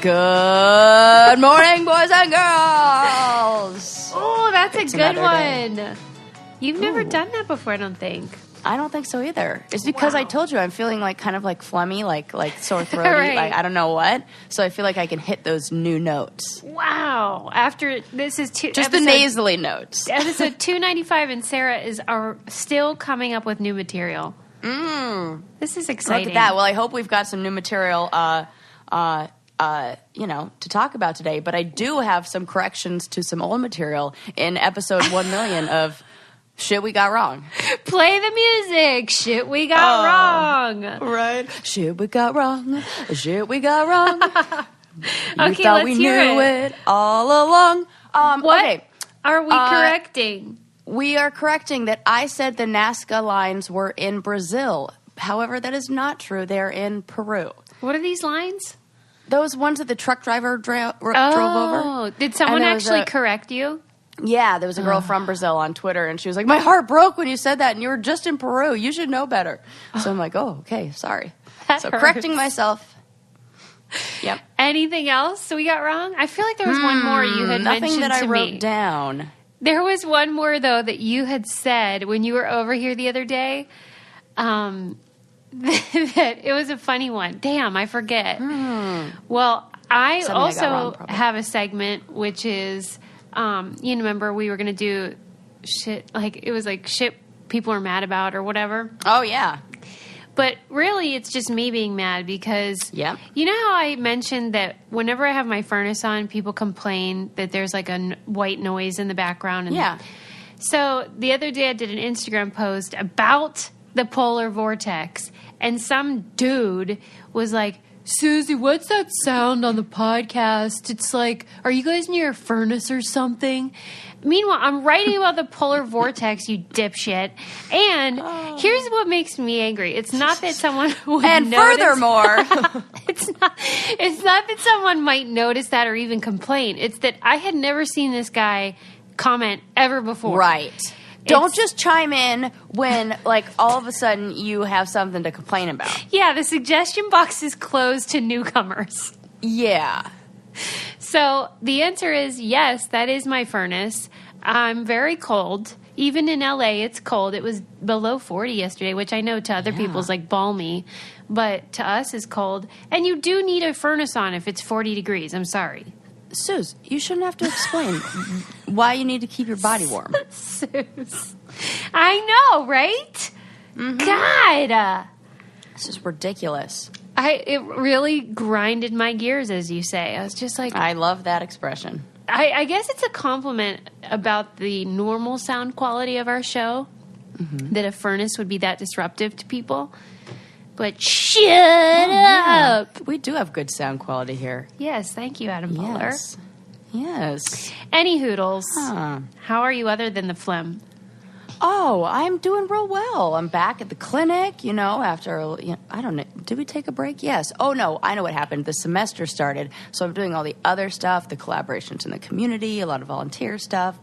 Good morning, boys and girls. Oh, that's a good one. Day. You've never done that before, I don't think. I don't think so either. It's because I told you I'm feeling like kind of like phlegmy, like sore throaty. Right. Like I don't know what. So I feel like I can hit those new notes. Wow. After this is just the nasally notes. Episode 295, and Sarah are still coming up with new material. This is exciting. Look at that. Well, I hope we've got some new material to talk about today. But I do have some corrections to some old material in episode 1 million of Shit We Got Wrong. Play the music. Shit we got wrong. Right. Shit we got wrong. Shit we got wrong. Okay, thought let's we hear knew it all along. What Okay. are we correcting? We are correcting that I said the Nazca lines were in Brazil. However, that is not true. They're in Peru. What are these lines? Those ones that the truck driver drove over. Oh, did someone actually correct you? Yeah, there was a girl from Brazil on Twitter, and she was like, my heart broke when you said that, and you were just in Peru. You should know better. So I'm like, oh, okay, sorry. That so hurts. correcting myself. Yep. Anything else we got wrong? I feel like there was one more you had nothing mentioned that I to wrote me. down. There was one more, though, that you had said when you were over here the other day. That it was a funny one. Damn, I forget. Well, I Something also I got wrong, probably. have a segment which is, you remember we were going to do shit, like it was like shit people are mad about or whatever. Oh, yeah. But really, it's just me being mad because, Yep. you know how I mentioned that whenever I have my furnace on, people complain that there's like a white noise in the background. And Yeah. So the other day I did an Instagram post about the polar vortex, and some dude was like, Susie, what's that sound on the podcast? It's like, are you guys near a furnace or something? Meanwhile, I'm writing about the polar vortex, you dipshit. And here's what makes me angry. It's not that someone would And notice. furthermore, It's not that someone might notice that or even complain. It's that I had never seen this guy comment ever before. right. Don't just chime in when, like, all of a sudden you have something to complain about. Yeah, the suggestion box is closed to newcomers. Yeah. So the answer is yes, that is my furnace. I'm very cold. Even in LA, it's cold. It was below 40 yesterday, which I know to other people is like balmy, but to us is cold. And you do need a furnace on if it's 40 degrees. I'm sorry. Suze, you shouldn't have to explain why you need to keep your body warm. Suze. I know, right? God. This is ridiculous. It really grinded my gears, as you say. I was just like, I love that expression. I guess it's a compliment about the normal sound quality of our show, that a furnace would be that disruptive to people. But shut up! We do have good sound quality here. Yes, thank you, Adam Butler. Yes. Any hoodles. Huh. How are you other than the phlegm? Oh, I'm doing real well. I'm back at the clinic, after, I don't know. Did we take a break? Yes. Oh, no, I know what happened. The semester started, so I'm doing all the other stuff, the collaborations in the community, a lot of volunteer stuff,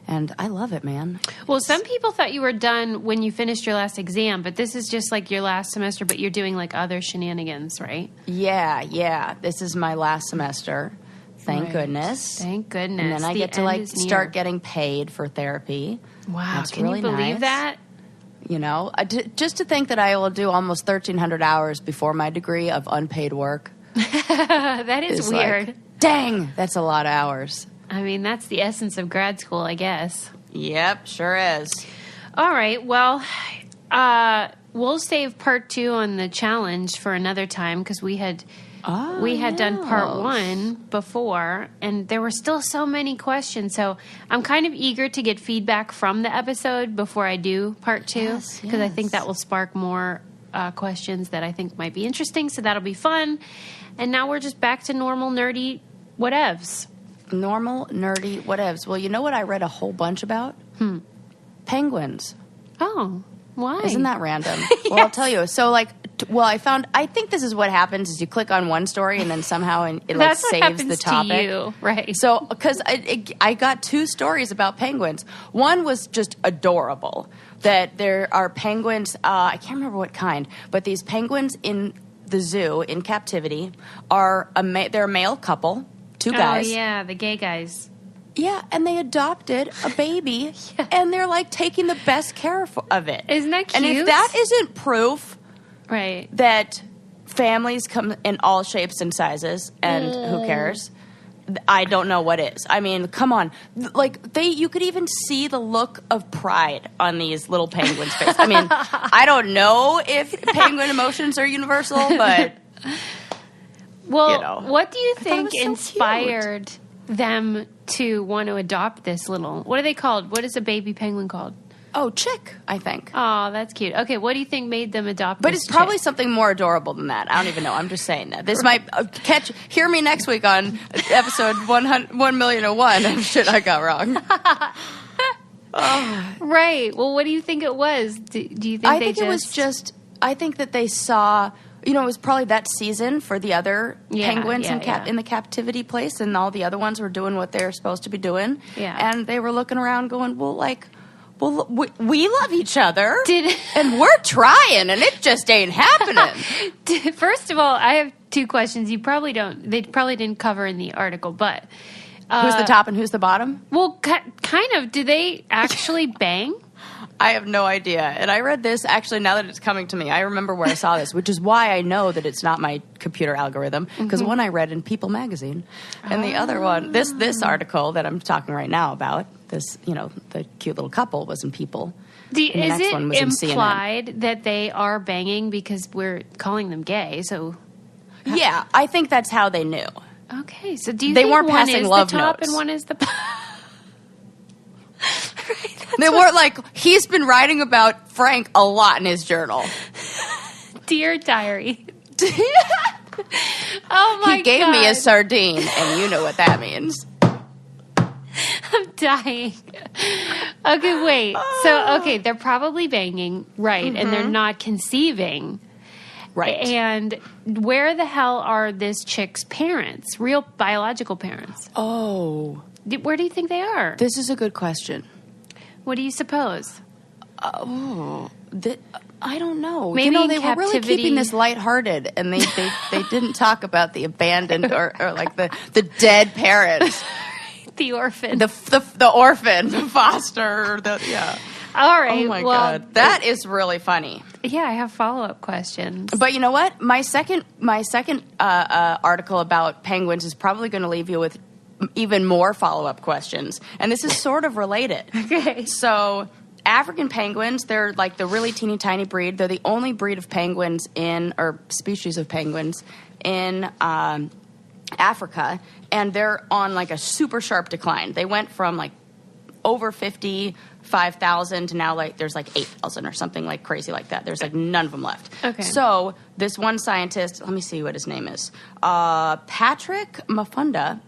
and I love it, man. Well, some people thought you were done when you finished your last exam, but this is just like your last semester, but you're doing like other shenanigans, right? Yeah. This is my last semester. Thank Right. goodness. Thank goodness. And then I The get to, end is start near. getting paid for therapy. Wow, That's can really you believe nice. that? Just to think that I will do almost 1,300 hours before my degree of unpaid work. That is weird. Like, dang, that's a lot of hours. I mean, that's the essence of grad school, I guess. Yep, sure is. All right, well, we'll save part 2 on the challenge for another time because we had done part 1 before, and there were still so many questions. So I'm kind of eager to get feedback from the episode before I do part 2 because I think that will spark more questions that I think might be interesting. So that'll be fun. And now we're just back to normal nerdy whatevs. Normal, nerdy, whatevs. Well, you know what I read a whole bunch about? Penguins. Oh, why? Isn't that random? Well, I'll tell you. So, I think this is what happens is you click on one story and then somehow it That's what saves happens the topic. to you, right? So, because I got 2 stories about penguins. One was just adorable. That there are penguins, I can't remember what kind, but these penguins in the zoo in captivity are they're a male couple, two guys. Oh, yeah, the gay guys. Yeah, and they adopted a baby, and they're like taking the best care of it. Isn't that cute? And if that isn't proof right, that families come in all shapes and sizes, and who cares? I don't know what is. I mean, come on. Like, you could even see the look of pride on these little penguins' faces. I mean, I don't know if penguin emotions are universal, but, well, what do you think so inspired them to want to adopt this little, what are they called? What is a baby penguin called? Oh, chick, I think. Oh, that's cute. Okay, what do you think made them adopt But this it's probably chick? something more adorable than that. I don't even know. I'm just saying that. This might hear me next week on episode 1,000,001 of shit I got wrong. Right. Well, what do you think it was? Do you think I think it was just, I think that they saw, it was probably that season for the other penguins in the captivity place, and all the other ones were doing what they're supposed to be doing. Yeah. And they were looking around going, well, we love each other, Did- and we're trying, and it just ain't happening. First of all, I have two questions. They probably didn't cover in the article, but Who's the top and who's the bottom? well, kind of. Do they actually bang? I have no idea. And I read this, actually, now that it's coming to me, I remember where I saw this, which is why I know that it's not my computer algorithm, because one I read in People magazine, and the other one, this article that I'm talking right now about, this, the cute little couple was in People. Is it implied that they are banging because we're calling them gay? So yeah, I think that's how they knew. okay, so do you They think weren't one passing is love the top notes. and one is the They weren't like, he's been writing about Frank a lot in his journal. Dear Diary? Oh my god, He gave me a sardine, and you know what that means. I'm dying. Okay, wait. So, they're probably banging, right, and they're not conceiving. Right. And where the hell are this chick's parents? Real biological parents? Oh. Where do you think they are? This is a good question. What do you suppose? I don't know. Maybe in they were really captivity- keeping this lighthearted, and they didn't talk about the abandoned or like the dead parents. The orphan. The orphan, the foster, All right. Oh my god, that is really funny. Yeah, I have follow-up questions. But you know what? My second article about penguins is probably going to leave you with even more follow-up questions, and this is sort of related. Okay. So African penguins, they're like the really teeny tiny breed. They're the only breed of penguins or species of penguins in Africa, and they're on like a super sharp decline. They went from like over 55,000 to now like there's like 8,000 or something like crazy like that. There's like none of them left. Okay. So this one scientist, let me see what his name is, Patrick Mafunda.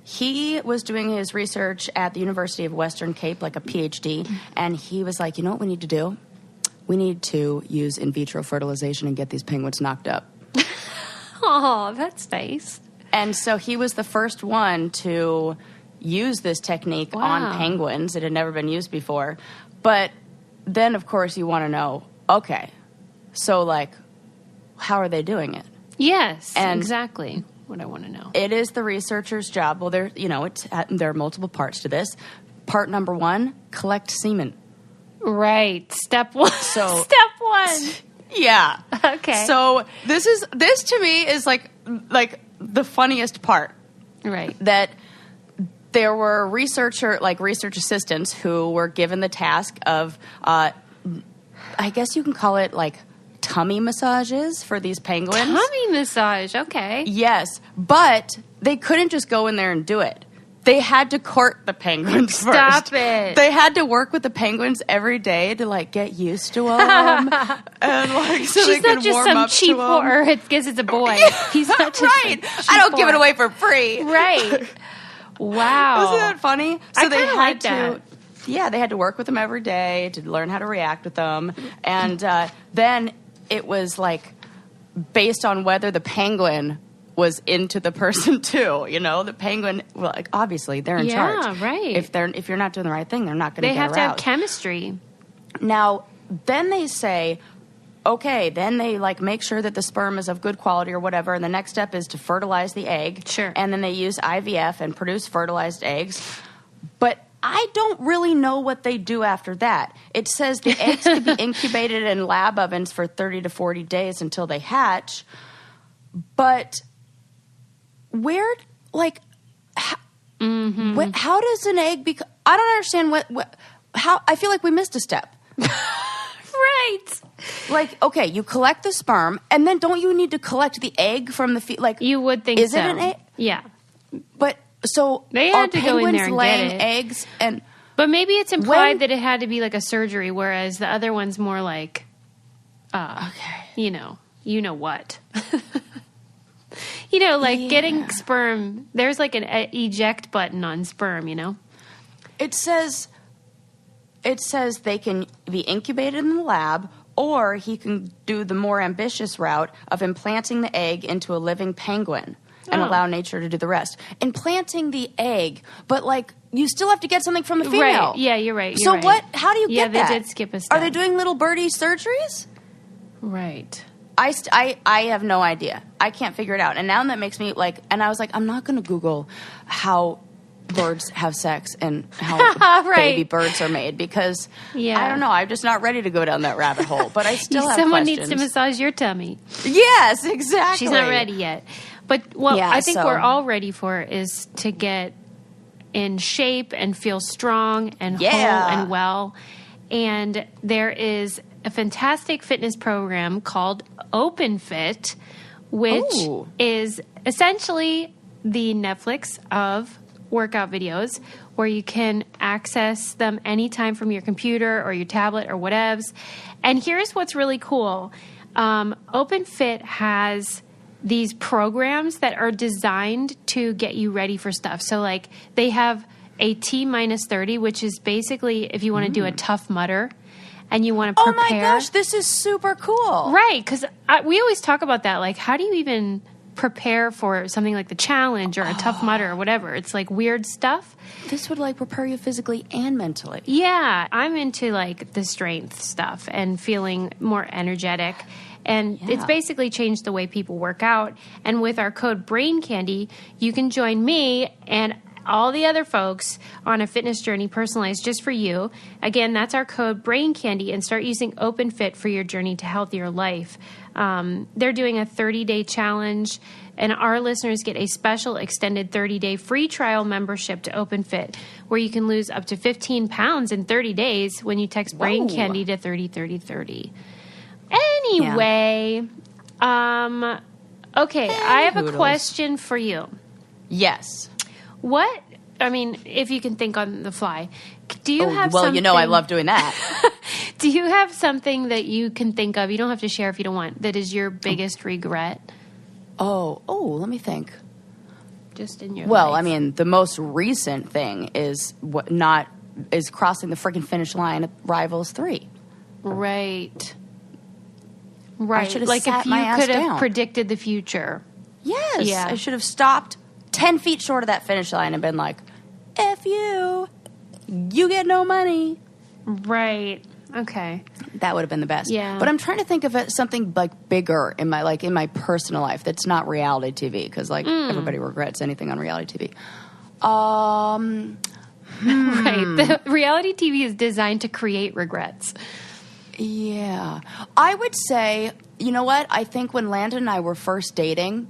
He was doing his research at the University of Western Cape, like a PhD, and he was like, you know what we need to do? We need to use in vitro fertilization and get these penguins knocked up. Oh, that's nice. And so he was the first one to use this technique on penguins. It had never been used before. But then, of course, you want to know, okay, so, like, how are they doing it? Yes, And exactly what I want to know. It is the researcher's job. Well, there are multiple parts to this. Part number 1, collect semen. Right. Step 1. So Step 1. Yeah. Okay. So this to me is like the funniest part. Right. That there were research assistants who were given the task of, I guess you can call it like tummy massages for these penguins. Tummy massage. Okay. Yes, but they couldn't just go in there and do it. They had to court the penguins first. Stop it. They had to work with the penguins every day to like get used to them, and like so they She's not could just warm some up cheap to whore. I guess it's a boy. He's not just right. I don't give it away for free. Right. Wow. Isn't that funny? So I they kinda had like to. that. Yeah, they had to work with them every day to learn how to react with them, and then it was like based on whether the penguin was into the person too. You know, the penguin. Well, like, obviously they're in charge. Yeah, right. If you're not doing the right thing, they're not going to They get have to have aroused. chemistry. Now, then they say okay, then they like make sure that the sperm is of good quality or whatever, and the next step is to fertilize the egg. Sure. And then they use IVF and produce fertilized eggs. But I don't really know what they do after that. It says the eggs could be incubated in lab ovens for 30 to 40 days until they hatch. But where, like, how does an egg become? I don't understand how. I feel like we missed a step. Right. Like, okay, you collect the sperm, and then don't you need to collect the egg from the like? You would think is so. Is it an egg? Yeah. But so they had to go in there and laying get it. Eggs and. But maybe it's implied that it had to be like a surgery, whereas the other one's more like, okay, you know what. Like getting sperm, there's like an eject button on sperm, It says they can be incubated in the lab, or he can do the more ambitious route of implanting the egg into a living penguin and allow nature to do the rest. Implanting the egg, but like you still have to get something from the female. Right. Yeah, you're right. So what? How do you get that? Yeah, they did skip a step. Are they doing little birdie surgeries? Right. I have no idea. I can't figure it out. And now that makes me like, and I was like, I'm not going to Google how birds have sex and how baby birds are made because I don't know. I'm just not ready to go down that rabbit hole. But I still have Someone questions. needs to massage your tummy. Yes, exactly. She's not ready yet. But I think we're all ready for is to get in shape and feel strong and whole and well. And there is a fantastic fitness program called OpenFit, which is essentially the Netflix of workout videos where you can access them anytime from your computer or your tablet or whatevs. And here's what's really cool. OpenFit has these programs that are designed to get you ready for stuff. So like they have a T-30, which is basically if you want to do a Tough Mudder and you want to prepare. Oh my gosh, this is super cool. Right, because we always talk about that. Like, how do you even prepare for something like the challenge or a Tough Mudder or whatever? It's like weird stuff. This would like prepare you physically and mentally. Yeah, I'm into like the strength stuff and feeling more energetic. And it's basically changed the way people work out. And with our code Brain Candy, you can join me and all the other folks on a fitness journey personalized just for you. Again, that's our code Brain Candy, and start using OpenFit for your journey to healthier life. They're doing a 30-day challenge, and our listeners get a special extended 30-day free trial membership to OpenFit, where you can lose up to 15 pounds in 30 days when you text Brain Candy to 303030. Anyway, okay, I have a question for you. Yes. If you can think on the fly, do you have something... Well, I love doing that. Do you have something that you can think of, you don't have to share if you don't want, that is your biggest regret? Let me think. Just in your life. The most recent thing is crossing the freaking finish line at Rivals 3. Right. I should have like sat if you my ass could have down. predicted the future. Yes. Yeah. I should have stopped 10 feet short of that finish line and been like, F you. You get no money. Right. Okay. That would have been the best. Yeah. But I'm trying to think of something like bigger in my personal life that's not reality TV, because everybody regrets anything on reality TV. Right. The reality TV is designed to create regrets. Yeah. I would say, you know what? I think when Landon and I were first dating,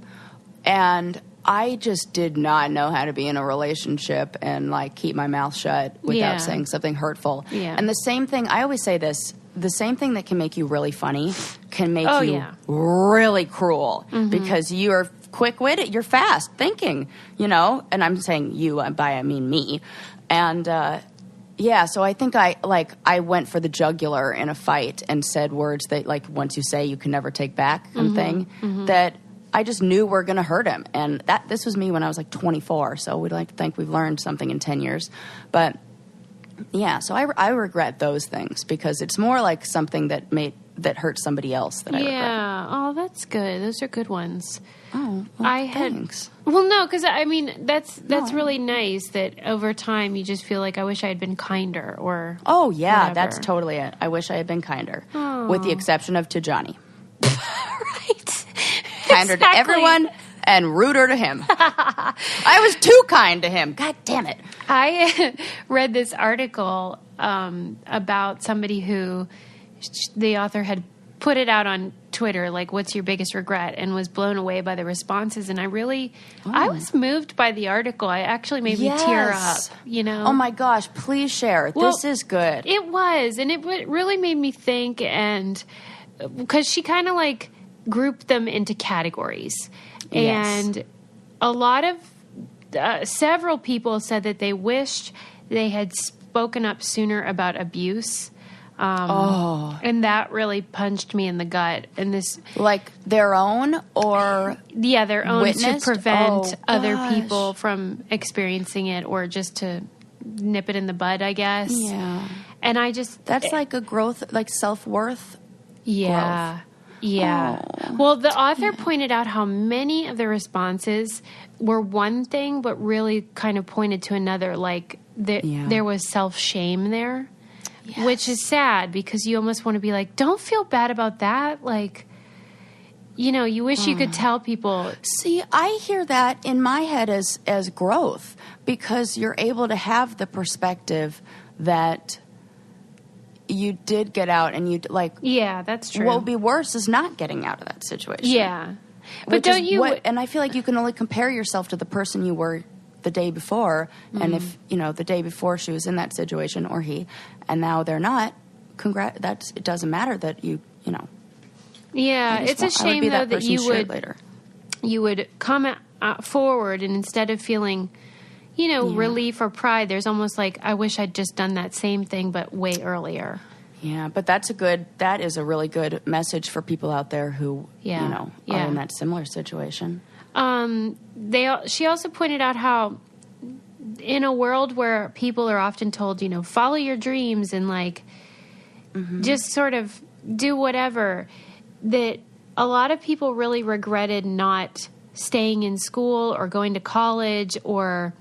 and I just did not know how to be in a relationship and keep my mouth shut without saying something hurtful. Yeah. And the same thing, I always say this, the same thing that can make you really funny can make you really cruel, because you're quick-witted, you're fast thinking, and I'm saying you, I mean me. And, so I think I went for the jugular in a fight and said words that once you say you can never take back kind of thing, that I just knew were going to hurt him. And this was me when I was 24, so we'd like to think we've learned something in 10 years. But yeah, so I regret those things because it's more like something that that hurt somebody else that I regret. Yeah. Oh, that's good. Those are good ones. Oh, well, thanks. Well, no, because I mean that's really nice that over time you just feel like I wish I had been kinder or. Oh yeah, whatever. that's totally it. I wish I had been kinder, with the exception of to Johnny. Right. Kinder to everyone and ruder to him. I was too kind to him. God damn it. I read this article about somebody who the author had put it out on Twitter, like, what's your biggest regret, and was blown away by the responses. And I was moved by the article. It actually made me tear up, you know. Oh my gosh, please share. Well, this is good. It was, and it really made me think, and because she kind of like grouped them into categories. Yes. And a lot of several people said that they wished they had spoken up sooner about abuse. And that really punched me in the gut. And this, like their own or their own, witnessed? To prevent other people from experiencing it, or just to nip it in the bud, I guess. Yeah. And that's like a growth, like self-worth. Yeah. Growth. Yeah. Oh. Well, the author pointed out how many of the responses were one thing, but really kind of pointed to another. Like there was self-shame there. Yes. Which is sad, because you almost want to be like, don't feel bad about that. Like, you know, you wish you could tell people. See, I hear that in my head as growth, because you're able to have the perspective that you did get out, and you like. Yeah, that's true. What would be worse is not getting out of that situation. Yeah. But don't you? And I feel like you can only compare yourself to the person you were the day before, and if the day before she was in that situation, or he, and now they're not, it doesn't matter that you know. Yeah, it's a shame though that you would come forward, and instead of feeling relief or pride, there's almost like, I wish I'd just done that same thing but way earlier. Yeah, but that is a really good message for people out there who are in that similar situation. She also pointed out how in a world where people are often told, follow your dreams and like just sort of do whatever, that a lot of people really regretted not staying in school or going to college, or,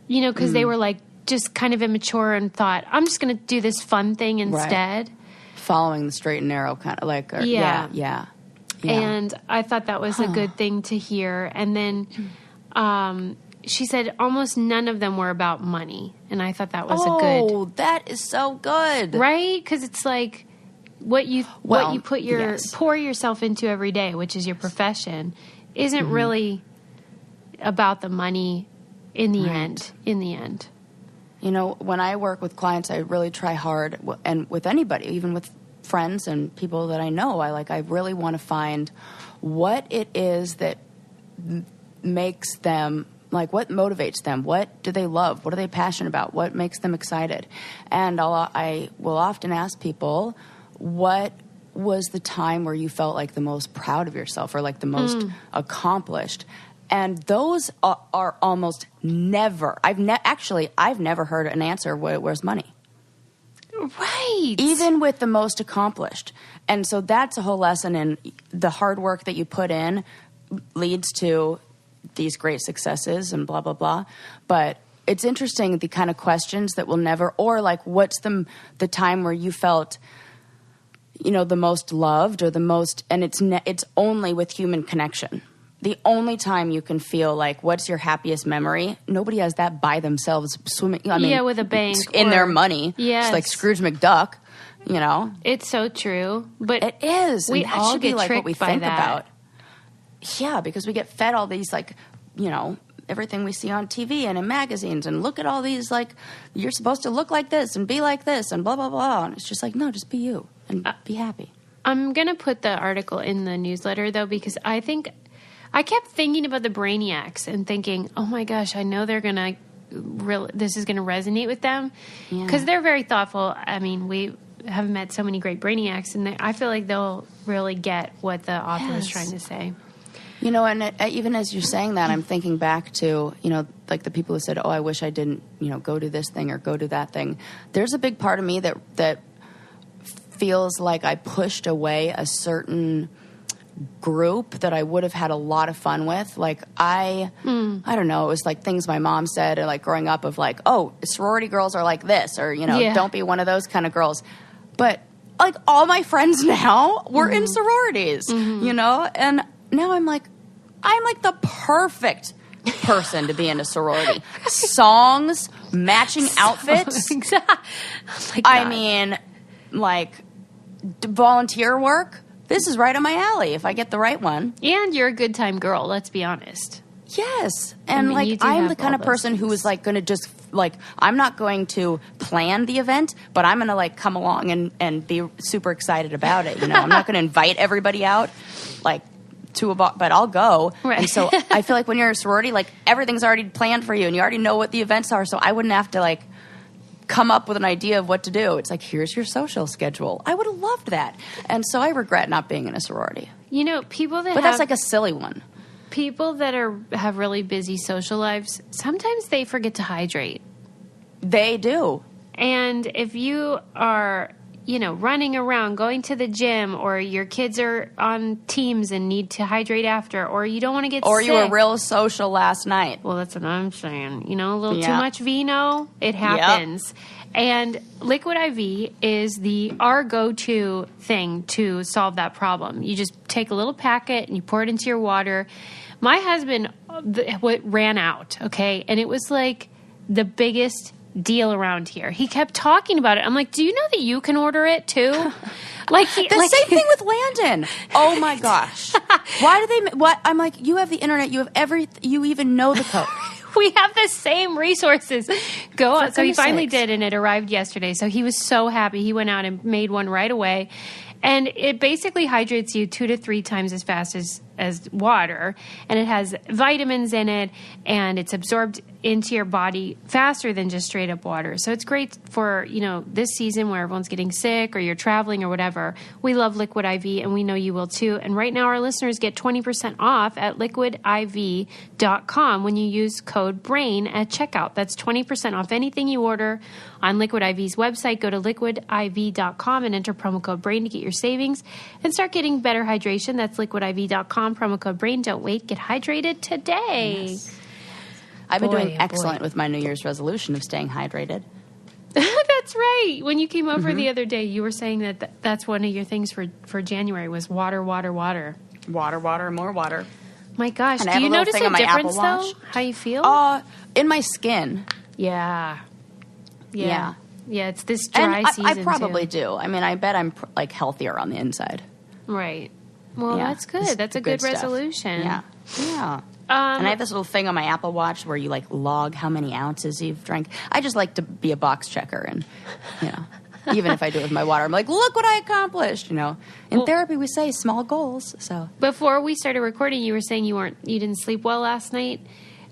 because they were like just kind of immature and thought, I'm just going to do this fun thing instead. Right. Following the straight and narrow kind of like, yeah. And I thought that was a good thing to hear. And then she said almost none of them were about money. And I thought that was a good... Oh, that is so good. Right? Because it's like what you put pour yourself into every day, which is your profession, isn't really about the money in the end. In the end. When I work with clients, I really try hard, and with anybody, even with friends and people that I know, I really want to find what it is that makes them, like, what motivates them, what do they love, what are they passionate about, what makes them excited. And I will often ask people, what was the time where you felt like the most proud of yourself, or like the most accomplished? And those are almost never, I've never heard an answer, where's money? Right. Even with the most accomplished. And so that's a whole lesson in the hard work that you put in leads to these great successes and blah, blah, blah. But it's interesting, the kind of questions that will never, or like, what's the time where you felt, the most loved, or the most, and it's only with human connection. The only time you can feel like, what's your happiest memory? Nobody has that by themselves swimming. With a bank. In their money. Yes. It's like Scrooge McDuck, It's so true. But it is. We and all should get be like tricked what we by think that. about. Yeah, because we get fed all these, like, everything we see on TV and in magazines, and look at all these, like, you're supposed to look like this and be like this and blah, blah, blah. And it's just like, no, just be you and be happy. I'm going to put the article in the newsletter, though, because I kept thinking about the brainiacs and thinking, oh my gosh, I know they're going to this is going to resonate with them, because they're very thoughtful. I mean, we have met so many great brainiacs, and I feel like they'll really get what the author was trying to say. And even as you're saying that, I'm thinking back to, like the people who said, oh, I wish I didn't, go to this thing or go to that thing. There's a big part of me that feels like I pushed away a certain group that I would have had a lot of fun with. Like I don't know, it was like things my mom said, or like growing up of like, oh, sorority girls are like this, or, you know, don't be one of those kind of girls. But like all my friends now were in sororities, you know, and now I'm like the perfect person to be in a sorority. Songs, matching outfits. Exactly. Oh my God. I mean, like volunteer work. This is right on my alley if I get the right one. And you're a good time girl, let's be honest. Yes. And I mean, like I'm the kind of person who is like going to just like, I'm not going to plan the event, but I'm going to like come along and be super excited about it. You know, I'm not going to invite everybody out like to a bar, but I'll go. Right. And so I feel like when you're in a sorority, like everything's already planned for you and you already know what the events are. So I wouldn't have to like come up with an idea of what to do. It's like, here's your social schedule. I would have loved that. And so I regret not being in a sorority. You know, people that But that's like a silly one. People that have really busy social lives, sometimes they forget to hydrate. They do. And if you are, you know, running around, going to the gym, or your kids are on teams and need to hydrate after, or you don't want to get or sick. you were real social last night. Well, that's what I'm saying. You know, a little too much vino, it happens. Yep. And Liquid IV is our go-to thing to solve that problem. You just take a little packet and you pour it into your water. My husband ran out, okay? And it was like the biggest deal around here. He kept talking about it. I'm like, do you know that you can order it too? Like same thing with Landon. Oh my gosh. Why do they? What? I'm like, you have the internet. You have you even know the code. We have the same resources. Go on. So he finally did, and it arrived yesterday. So he was so happy. He went out and made one right away. And it basically hydrates you 2 to 3 times as fast as water. And it has vitamins in it, and it's absorbed into your body faster than just straight up water. So it's great for, you know, this season where everyone's getting sick or you're traveling or whatever. We love Liquid IV, and we know you will too. And right now our listeners get 20% off at liquidiv.com when you use code BRAIN at checkout. That's 20% off anything you order on Liquid IV's website. Go to liquidiv.com and enter promo code BRAIN to get your savings and start getting better hydration. That's liquidiv.com, promo code BRAIN. Don't wait. Get hydrated today. Yes. I've been doing excellent with my New Year's resolution of staying hydrated. That's right. When you came over the other day, you were saying that's one of your things for January was water, water, water. Water, water, more water. My gosh. And do you notice a difference, though? How you feel? In my skin. Yeah. Yeah, it's this dry season, I probably do. I mean, I bet I'm like healthier on the inside. Right. Well, that's good. That's a good resolution. Yeah. Yeah. And I have this little thing on my Apple Watch where you like log how many ounces you've drank. I just like to be a box checker, and you know, even if I do it with my water, I'm like, look what I accomplished. You know, in therapy we say small goals. So before we started recording, you were saying you didn't sleep well last night.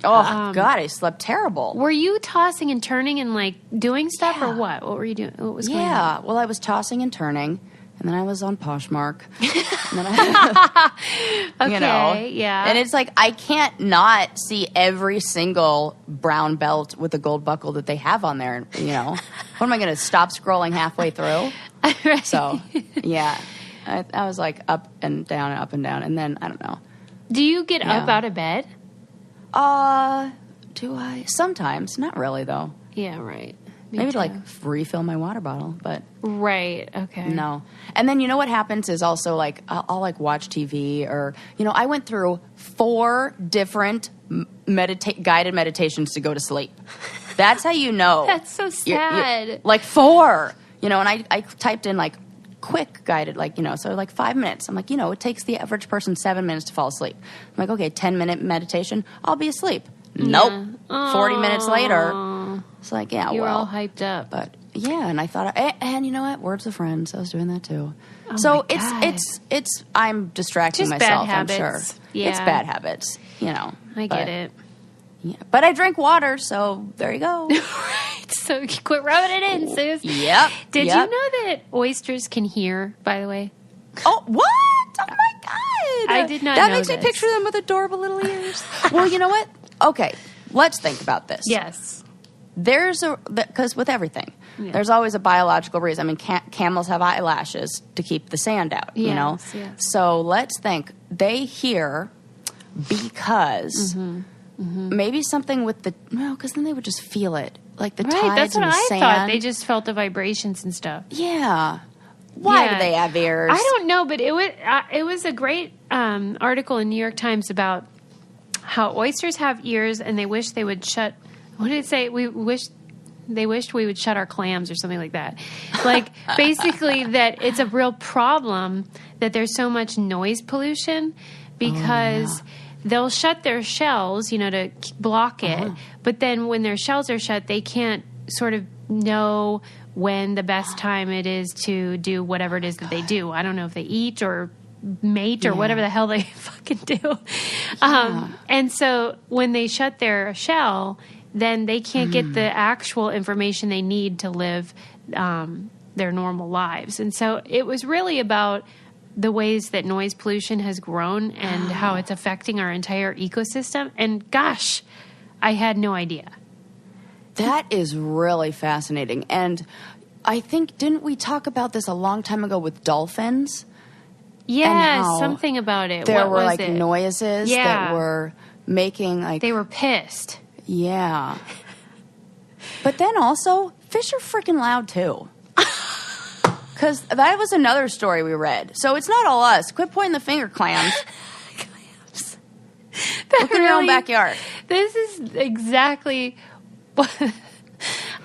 Oh God, I slept terrible. Were you tossing and turning and like doing stuff or what? What were you doing? What was going on? Yeah, well, I was tossing and turning. And then I was on Poshmark. And then you know. Yeah. And it's like, I can't not see every single brown belt with a gold buckle that they have on there. You know, what am I going to stop scrolling halfway through? Right. So, yeah. I was like up and down and up and down. And then, I don't know. Do you get up out of bed? Do I? Sometimes. Not really, though. Yeah, right. Maybe to like refill my water bottle, but right, okay, no. And then you know what happens is also like I'll like watch TV, or you know, I went through 4 different guided meditations to go to sleep. That's how you know. That's so sad. You're, like 4, you know, and I typed in like quick guided, like, you know, so like 5 minutes. I'm like, you know, it takes the average person 7 minutes to fall asleep. I'm like, okay, 10-minute meditation, I'll be asleep. Nope. 40 minutes later, it's like, yeah, you're all hyped up. But yeah, and I thought, and you know what? Words of friends. I was doing that too. Oh so it's. I'm distracting just myself. Bad habits. I'm sure. Yeah. It's bad habits. You know. I get it. Yeah, but I drink water, so there you go. Right. So you quit rubbing it in, Suze. Yep. Did you know that oysters can hear? By the way. Oh, what? Oh my God! I did not. That know makes me picture them with adorable little ears. Well, you know what? Okay, let's think about this. Yes. because with everything, there's always a biological reason. I mean, camels have eyelashes to keep the sand out, you know? Yes. So let's think they hear because maybe something with because then they would just feel it. Like the tides that's what and the I sand. thought. They just felt the vibrations and stuff. Yeah. Why do they have ears? I don't know, but it was a great article in New York Times about how oysters have ears and they wish they would shut. What did it say? They wished we would shut our clams or something like that. Like basically that it's a real problem that there's so much noise pollution because they'll shut their shells, to block it. But then when their shells are shut, they can't sort of know when the best time it is to do whatever it is that they do. I don't know if they eat or mate or whatever the hell they fucking do. And so when they shut their shell, then they can't get the actual information they need to live their normal lives. And so it was really about the ways that noise pollution has grown and how it's affecting our entire ecosystem. And gosh, I had no idea. That is really fascinating. And I think, didn't we talk about this a long time ago with dolphins? Yeah, something about it. There what were was like it? noises that were making like... They were pissed. Yeah. But then also, fish are freaking loud too. Because that was another story we read. So it's not all us. Quit pointing the finger, clams. Look in your own backyard. This is exactly what...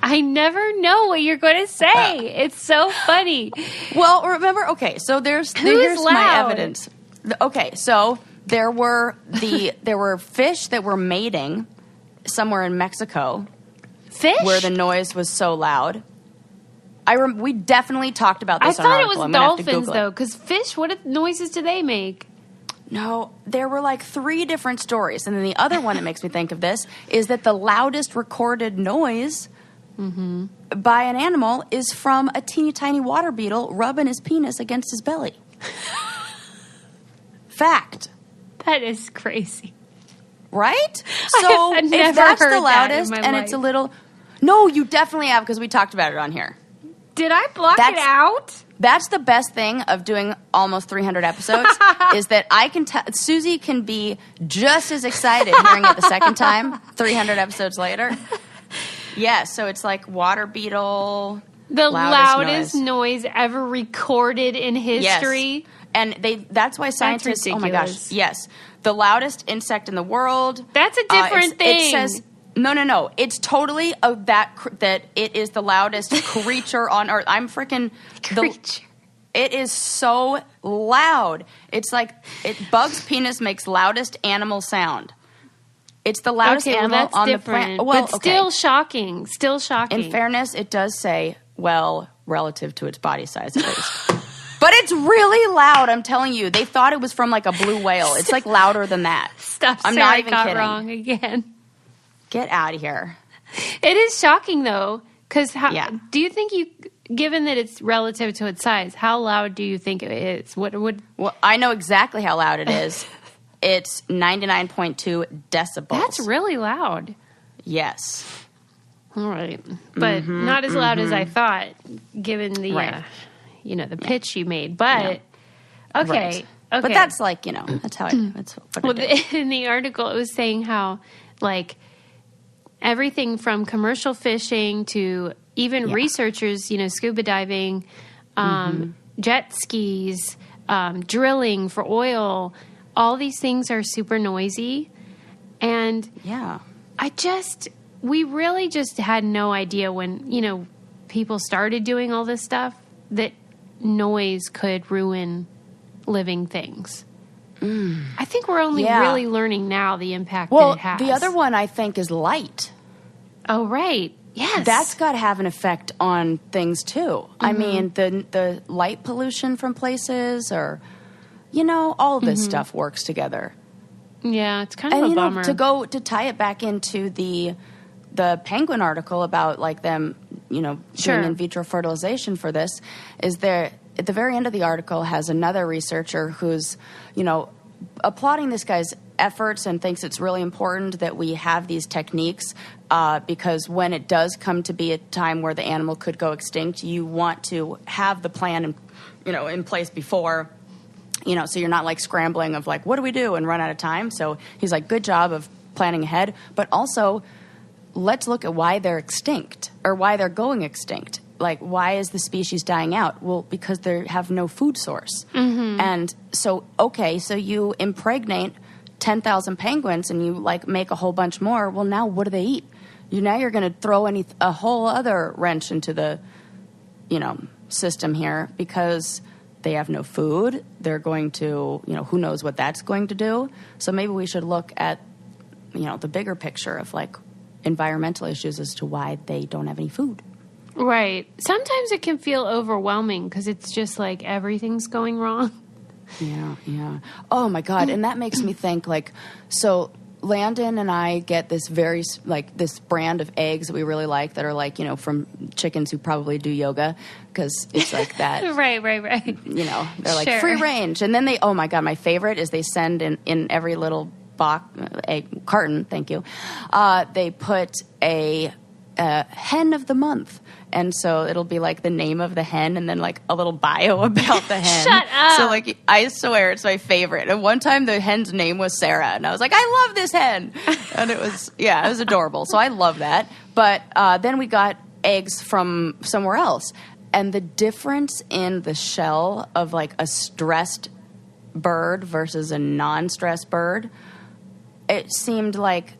I never know what you're going to say. It's so funny. Well, remember, okay, so here's my evidence. Okay, so there were fish that were mating somewhere in Mexico. Fish? Where the noise was so loud. We definitely talked about this. I thought it was dolphins, though, because fish, what noises do they make? No, there were like 3 different stories. And then the other one that makes me think of this is that the loudest recorded noise by an animal is from a teeny tiny water beetle rubbing his penis against his belly. Fact. That is crazy. Right? So if that's the loudest and it's a little... No, you definitely have, because we talked about it on here. Did I block it out? That's the best thing of doing almost 300 episodes is that I can Susie can be just as excited hearing it the second time 300 episodes later. Yeah, so it's like water beetle. The loudest noise ever recorded in history. Yes. And that's why scientists, oh my gosh, yes. The loudest insect in the world. That's a different thing. It says no. It's totally that it is the loudest creature on earth. I'm freaking creature. It is so loud. It's like bug's penis makes loudest animal sound. It's the loudest animal on the planet. Well, but still shocking. Still shocking. In fairness, it does say, relative to its body size at least. But it's really loud, I'm telling you. They thought it was from like a blue whale. It's like louder than that. Stuff I'm Sarah not even got kidding. Wrong again. Get out of here. It is shocking though, because do you think given that it's relative to its size, how loud do you think it is? Well, I know exactly how loud it is. It's 99.2 decibels. That's really loud. Yes. All right. But not as loud as I thought, given the, the pitch you made. But, okay. Right. Okay. But that's like, that's how that's what it is. In the article, it was saying how, like, everything from commercial fishing to even researchers, scuba diving, jet skis, drilling for oil, all these things are super noisy. And we really just had no idea when, people started doing all this stuff that noise could ruin living things. I think we're only really learning now the impact that it has. The other one I think is light. Oh, right. Yes. That's got to have an effect on things too. I mean, the light pollution from places or, all of this stuff works together. Yeah, it's kind of a bummer. To tie it back into the Penguin article about like them, doing in vitro fertilization for this, is there at the very end of the article has another researcher who's, applauding this guy's efforts and thinks it's really important that we have these techniques because when it does come to be a time where the animal could go extinct, you want to have the plan in place before, so you're not like scrambling of like, what do we do, and run out of time. So he's like, good job of planning ahead, but also let's look at why they're extinct or why they're going extinct. Like, why is the species dying out? Well, because they have no food source. Mm-hmm. And so, so you impregnate 10,000 penguins and you like make a whole bunch more. Well, now what do they eat? Now you're going to throw a whole other wrench into the, system here because they have no food. They're going to, who knows what that's going to do. So maybe we should look at, the bigger picture of like environmental issues as to why they don't have any food. Right. Sometimes it can feel overwhelming because it's just like everything's going wrong. Yeah. Oh, my God. And that makes me think, like, so Landon and I get this this brand of eggs that we really like that are like, from chickens who probably do yoga because it's like that. Right. They're like free range. And then oh, my God, my favorite is they send in every little egg carton, thank you, they put a hen of the month. And so it'll be like the name of the hen and then like a little bio about the hen. Shut up. So like, I swear it's my favorite. And one time the hen's name was Sarah and I was like, I love this hen. And it was adorable. So I love that. But then we got eggs from somewhere else. And the difference in the shell of like a stressed bird versus a non-stressed bird, it seemed like,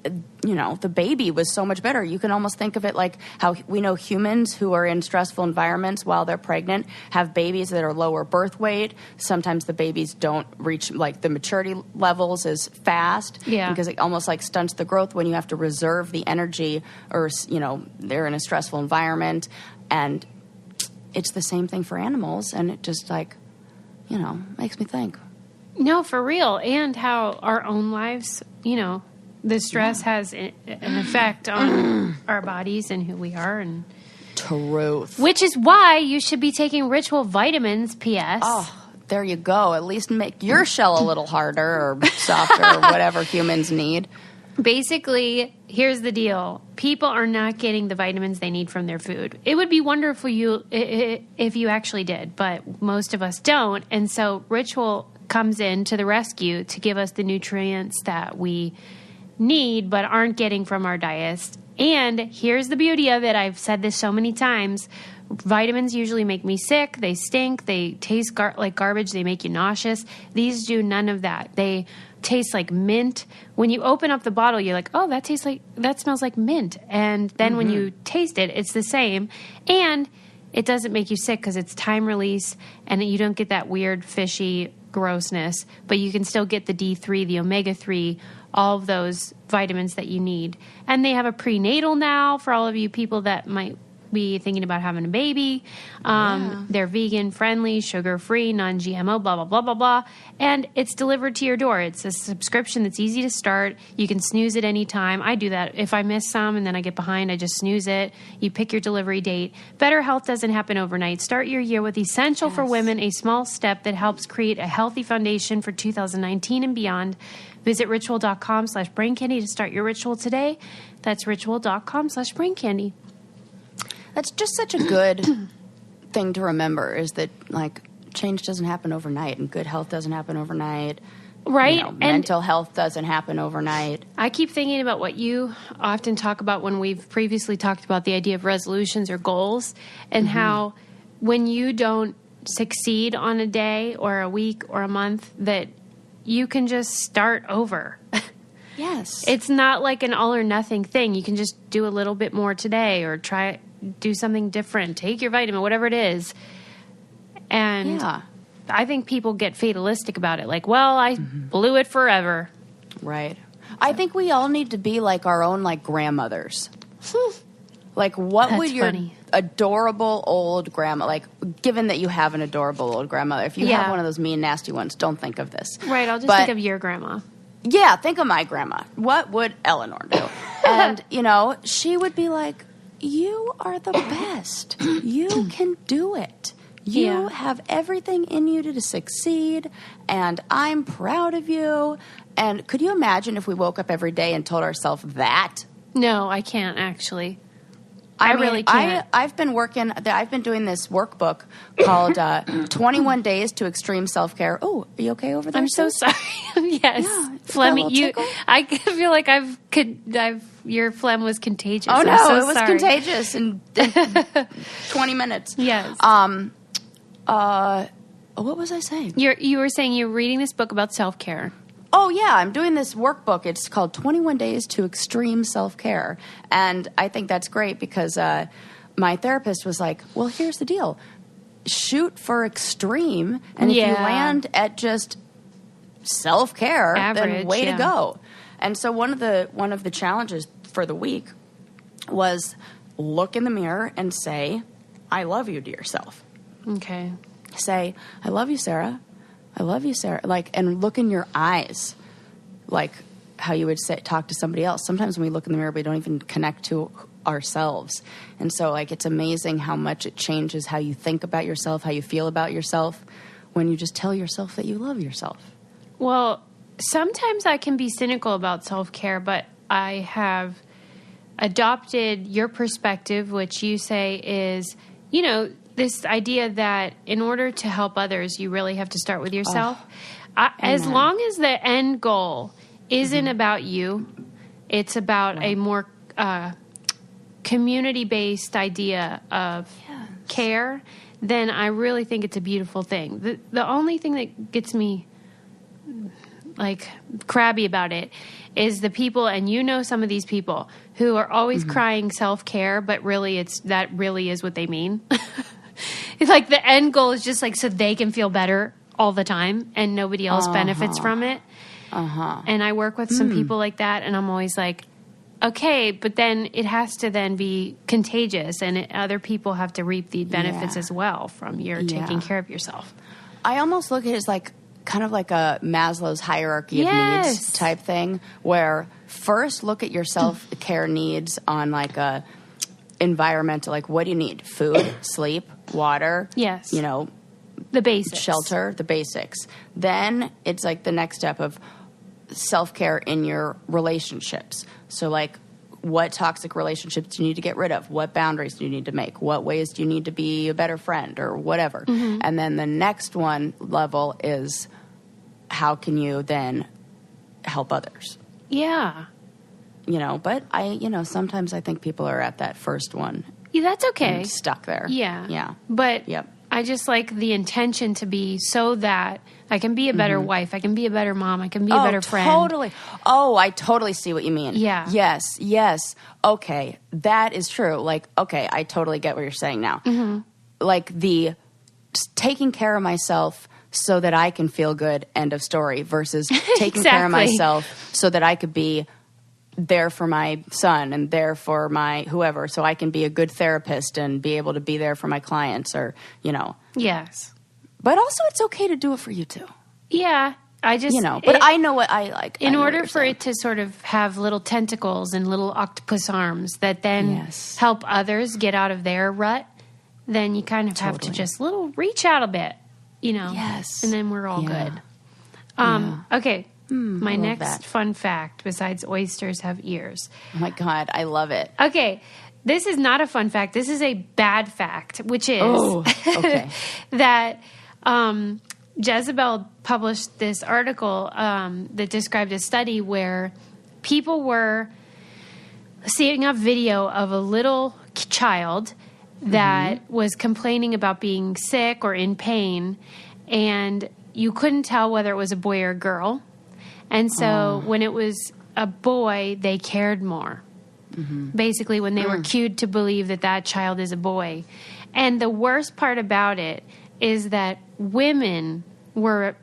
the baby was so much better. You can almost think of it like how we know humans who are in stressful environments while they're pregnant have babies that are lower birth weight. Sometimes the babies don't reach like the maturity levels as fast because it almost like stunts the growth when you have to reserve the energy or, they're in a stressful environment. And it's the same thing for animals. And it just like, makes me think. No, for real. And how our own lives, the stress has an effect on our bodies and who we are. And truth. Which is why you should be taking Ritual vitamins, P.S. Oh, there you go. At least make your shell a little harder or softer or whatever humans need. Basically, here's the deal. People are not getting the vitamins they need from their food. It would be wonderful if you actually did, but most of us don't. And so Ritual comes in to the rescue to give us the nutrients that we need but aren't getting from our diets. And here's the beauty of it. I've said this so many times. Vitamins usually make me sick. They stink. They taste like garbage. They make you nauseous. These do none of that. They taste like mint. When you open up the bottle, you're like, oh, that smells like mint. And then when you taste it, it's the same. And it doesn't make you sick because it's time release and you don't get that weird fishy grossness, but you can still get the D3, the omega-3, all of those vitamins that you need. And they have a prenatal now for all of you people that might be thinking about having a baby. They're vegan friendly, sugar free, non-GMO, blah, blah, blah, blah, blah. And it's delivered to your door. It's a subscription that's easy to start. You can snooze it anytime. I do that. If I miss some and then I get behind, I just snooze it. You pick your delivery date. Better health doesn't happen overnight. Start your year with Essential for Women, a small step that helps create a healthy foundation for 2019 and beyond. Visit ritual.com/braincandy to start your ritual today. That's ritual.com/braincandy. That's just such a good thing to remember is that, like, change doesn't happen overnight and good health doesn't happen overnight. Right. Mental health doesn't happen overnight. I keep thinking about what you often talk about when we've previously talked about the idea of resolutions or goals and how when you don't succeed on a day or a week or a month that you can just start over. Yes. It's not like an all or nothing thing. You can just do a little bit more today or do something different. Take your vitamin, whatever it is. And I think people get fatalistic about it. Like, well, I blew it forever. Right. I think we all need to be like our own, like, grandmothers. Like, what would your adorable old grandma, like, given that you have an adorable old grandmother, if you have one of those mean, nasty ones, don't think of this. Right, I'll just think of your grandma. Yeah, think of my grandma. What would Eleanor do? And, she would be like, you are the best. You can do it. You have everything in you to succeed, and I'm proud of you. And could you imagine if we woke up every day and told ourselves that? No, I can't actually. I really can't. I've been doing this workbook called 21 Days to Extreme Self-Care. Oh, are you okay over there? I'm so sorry. Yes. Yeah, Phlegmy. I feel like your phlegm was contagious. Oh, no, so it was sorry. contagious in 20 minutes. Yes. What was I saying? You were saying you were reading this book about self-care. Oh, yeah, I'm doing this workbook. It's called 21 Days to Extreme Self-Care. And I think that's great because my therapist was like, well, here's the deal. Shoot for extreme, and if you land at just self-care, then way to go. And so one of the challenges for the week was look in the mirror and say, I love you to yourself. Okay. Say, I love you, Sarah. I love you, Sarah. And look in your eyes, like how you would talk to somebody else. Sometimes when we look in the mirror, we don't even connect to ourselves. And so, it's amazing how much it changes how you think about yourself, how you feel about yourself, when you just tell yourself that you love yourself. Well, sometimes I can be cynical about self-care, but I have adopted your perspective, which you say is, this idea that in order to help others, you really have to start with yourself. As long as the end goal isn't about you, it's about a more community-based idea of care, then I really think it's a beautiful thing. The only thing that gets me crabby about it is the people, and some of these people who are always crying self-care, but really that really is what they mean. It's like the end goal is just so they can feel better all the time and nobody else benefits from it. And I work with some people like that, and I'm always like, okay, but then it has to then be contagious, and other people have to reap the benefits as well from your taking care of yourself. I almost look at it as kind of like a Maslow's hierarchy of needs type thing, where first look at your self-care needs on a environmental, what do you need? Food, sleep, water. Yes. The basics. Shelter, the basics. Then it's the next step of self-care in your relationships. So what toxic relationships do you need to get rid of? What boundaries do you need to make? What ways do you need to be a better friend or whatever? And then the next level is how can you then help others? Yeah. But sometimes I think people are at that first one. Yeah, that's okay. Stuck there. Yeah. Yeah. But I just like the intention to be so that I can be a better wife. I can be a better mom. I can be a better friend. Totally. Oh, I totally see what you mean. Yeah. Yes. Okay. That is true. Okay, I totally get what you're saying now. The taking care of myself so that I can feel good, end of story, versus taking care of myself so that I could be there for my son and there for my whoever, so I can be a good therapist and be able to be there for my clients or, Yes. But also it's okay to do it for you too. Yeah. But I know what I like. In order for it to sort of have little tentacles and little octopus arms that then help others get out of their rut, then you kind of have to just reach out a bit, Yes. And then we're all good. Okay. My next fun fact, besides oysters have ears. Oh, my God. I love it. Okay. This is not a fun fact. This is a bad fact, which is that Jezebel published this article that described a study where people were seeing a video of a little child that was complaining about being sick or in pain, and you couldn't tell whether it was a boy or a girl. And so when it was a boy, they cared more. Basically, when they were cued to believe that child is a boy. And the worst part about it is that women were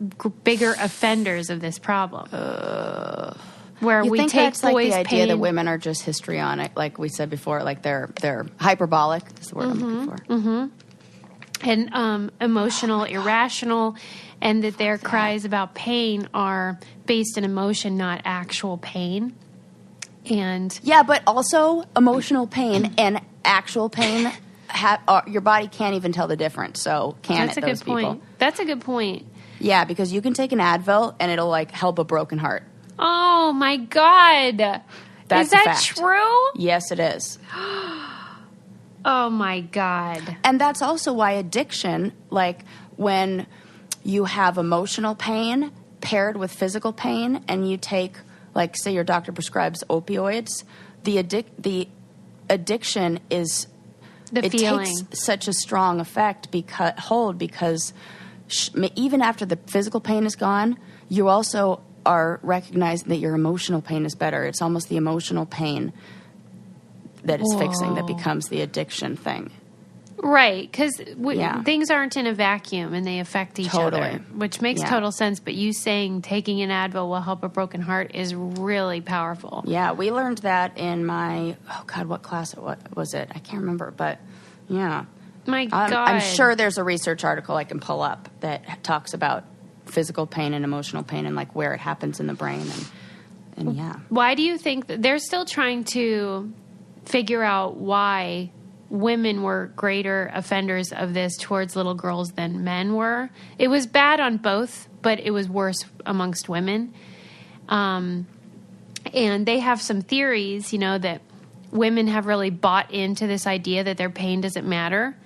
bigger offenders of this problem. Where you we think take that's boys' the idea pain. that women are just histrionic, like we said before, they're hyperbolic. Is the word I'm looking for. And emotional, irrational, and that their cries about pain are based in emotion, not actual pain. And but also emotional pain and actual pain your body can't even tell the difference. So That's a good point. That's a good point. Yeah, because you can take an Advil and it'll like help a broken heart. Oh my God. That's is that fact. true? Yes, it is. Oh my God. And that's also why addiction, like when you have emotional pain paired with physical pain and you take, like, say your doctor prescribes opioids, the addiction is, The feeling. takes such a strong effect because even after the physical pain is gone, you also are recognizing that your emotional pain is better. It's almost the emotional pain that is fixing that becomes the addiction thing. Right, because things aren't in a vacuum and they affect each other, which makes total sense. But you saying taking an Advil will help a broken heart is really powerful. Yeah, we learned that in my, what class was it? I can't remember, but yeah. My God. I'm sure there's a research article I can pull up that talks about physical pain and emotional pain and like where it happens in the brain. And yeah. Why do you think that they're still trying to figure out why women were greater offenders of this towards little girls than men were? It was bad on both, but it was worse amongst women. And they have some theories, that women have really bought into this idea that their pain doesn't matter.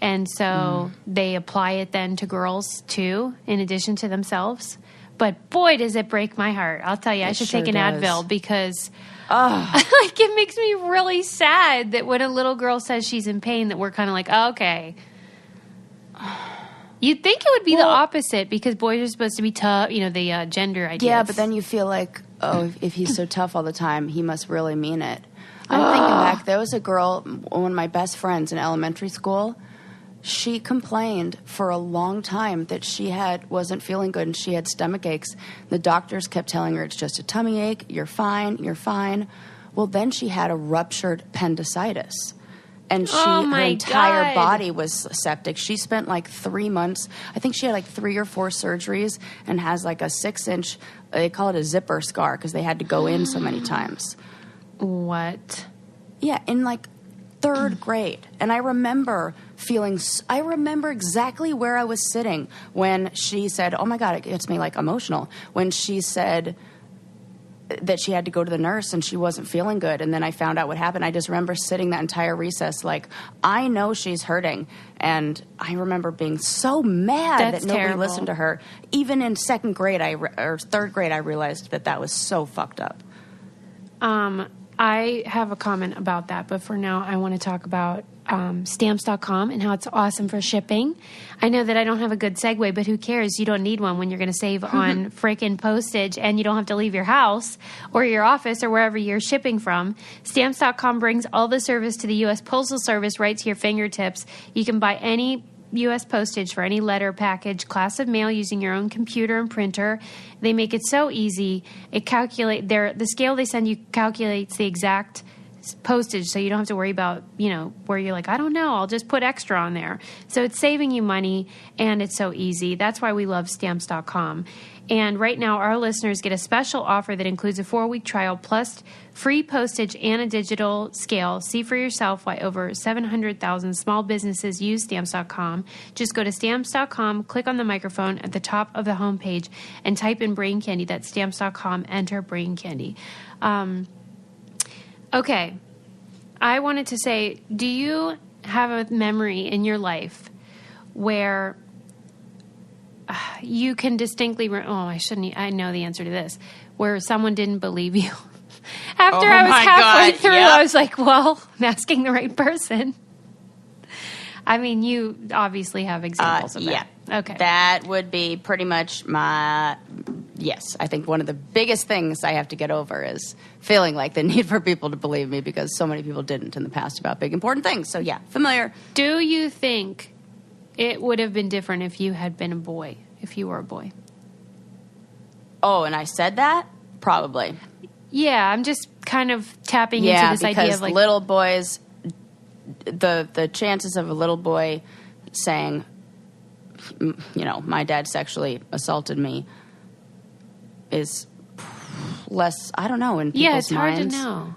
And so they apply it then to girls too, in addition to themselves. But boy, does it break my heart. I'll tell you, I should take an Advil because like it makes me really sad that when a little girl says she's in pain, that we're kind of like, okay. You'd think it would be the opposite because boys are supposed to be tough, the gender ideas. Yeah, but then you feel like, if he's so tough all the time, he must really mean it. I'm thinking back, there was a girl, one of my best friends in elementary school. She complained for a long time that she wasn't feeling good and she had stomach aches. The doctors kept telling her it's just a tummy ache. You're fine. You're fine. Well, then she had a ruptured appendicitis. And her entire body was septic. She spent like 3 months. I think she had like 3 or 4 surgeries and has like a 6-inch, they call it a zipper scar because they had to go in so many times. What? Yeah, in like 3rd grade. And I remember exactly where I was sitting when she said, oh my God, it gets me like emotional. When she said that she had to go to the nurse and she wasn't feeling good. And then I found out what happened. I just remember sitting that entire recess like, I know she's hurting. And I remember being so mad that nobody listened to her. Even in 2nd grade or 3rd grade, I realized that was so fucked up. I have a comment about that, but for now I want to talk about Stamps.com and how it's awesome for shipping. I know that I don't have a good segue, but who cares? You don't need one when you're going to save on frickin' postage and you don't have to leave your house or your office or wherever you're shipping from. Stamps.com brings all the service to the U.S. Postal Service right to your fingertips. You can buy any U.S. postage for any letter, package, class of mail using your own computer and printer. They make it so easy. The scale they send you calculates the exact postage, so you don't have to worry about, where you're like, I don't know, I'll just put extra on there. So it's saving you money, and it's so easy. That's why we love Stamps.com. And right now, our listeners get a special offer that includes a 4-week trial plus free postage and a digital scale. See for yourself why over 700,000 small businesses use Stamps.com. Just go to Stamps.com, click on the microphone at the top of the homepage, and type in Brain Candy. That's Stamps.com. Enter Brain Candy. Okay. I wanted to say, do you have a memory in your life where you can distinctly, I know the answer to this, where someone didn't believe you? After I was halfway through, yep. I was like, well, I'm asking the right person. I mean, you obviously have examples of that. Yeah. Okay. That would be pretty much yes. I think one of the biggest things I have to get over is feeling like the need for people to believe me because so many people didn't in the past about big, important things. So, yeah, familiar. Do you think it would have been different if you had been a boy, if you were a boy? Oh, and I said that? Probably. Yeah, I'm just kind of tapping into this idea of like little boys, the chances of a little boy saying, my dad sexually assaulted me is less, I don't know, in people's minds. Yeah, it's hard to know.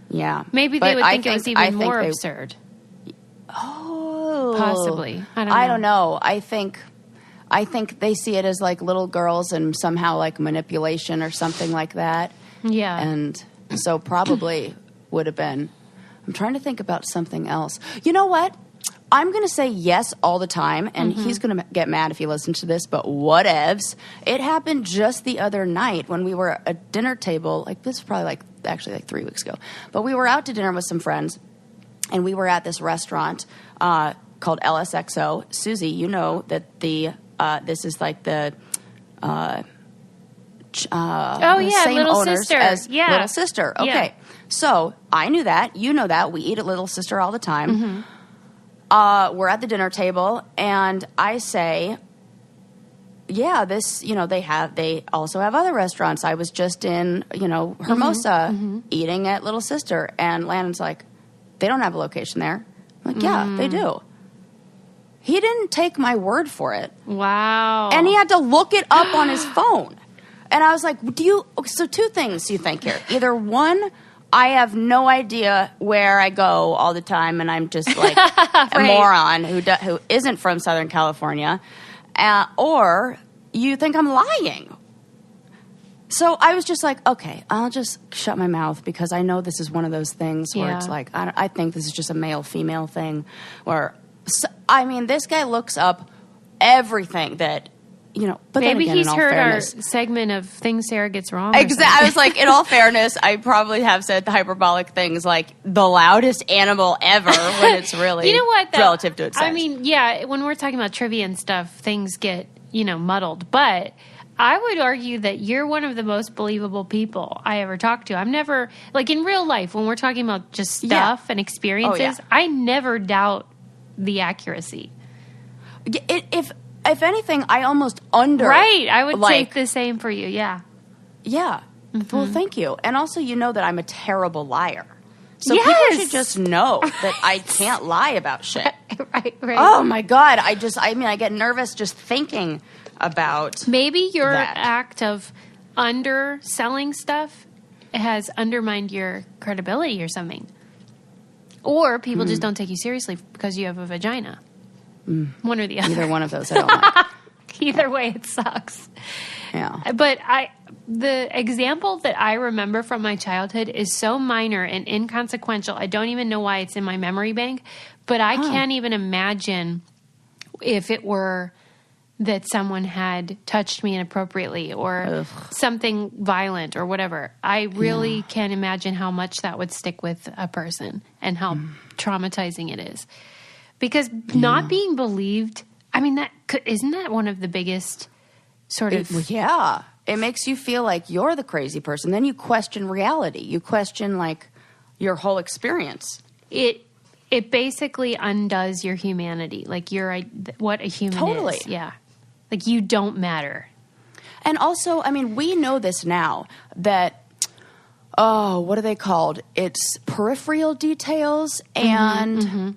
Yeah. Maybe they would think it was even more absurd. Oh, possibly. I don't know. I think they see it as like little girls and somehow like manipulation or something like that. Yeah. And so probably would have been. I'm trying to think about something else. You know what? I'm going to say yes all the time, and he's going to get mad if he listens to this, but whatevs. It happened just the other night when we were at a dinner table. Like, this is probably actually 3 weeks ago. But we were out to dinner with some friends, and we were at this restaurant called LSXO. Susie, you know that this is like the same Little owners Sister. as Yeah. Little Sister. Okay. Yeah. So I knew that. You know that. We eat at Little Sister all the time. We're at the dinner table, and I say, yeah, this, they also have other restaurants. I was just in, Hermosa eating at Little Sister. And Landon's like, they don't have a location there. I'm like, yeah, they do. He didn't take my word for it. Wow. And he had to look it up on his phone. And I was like, so two things you think here. Either one, I have no idea where I go all the time, and I'm just like a moron who isn't from Southern California, or you think I'm lying. So I was just like, okay, I'll just shut my mouth because I know this is one of those things where it's like, I think this is just a male-female thing. This guy looks up everything that, but maybe then again, he's heard fairness, our segment of things Sarah gets wrong. Exactly. I was like, in all fairness, I probably have said the hyperbolic things like the loudest animal ever when it's really relative to its size. I mean, yeah, when we're talking about trivia and stuff, things get, muddled. But I would argue that you're one of the most believable people I ever talked to. I'm never, like in real life, when we're talking about just stuff and experiences, I never doubt the accuracy. If anything, I almost Right. I would say the same for you, yeah. Yeah. Well, thank you. And also, that I'm a terrible liar. So people should just know that I can't lie about shit. Right. Oh, my God. I get nervous just thinking about maybe your act of underselling stuff has undermined your credibility or something. Or people just don't take you seriously because you have a vagina. One or the other. Either one of those I don't like. Either way, it sucks. Yeah. But the example that I remember from my childhood is so minor and inconsequential. I don't even know why it's in my memory bank, but I can't even imagine if it were that someone had touched me inappropriately or something violent or whatever. I really can't imagine how much that would stick with a person and how traumatizing it is. Because not being believed, isn't that one of the biggest sort of... It makes you feel like you're the crazy person. Then you question reality. You question, your whole experience. It basically undoes your humanity. Like, what a human is. Yeah. Like, you don't matter. And also, we know this now, that... what are they called? It's peripheral details and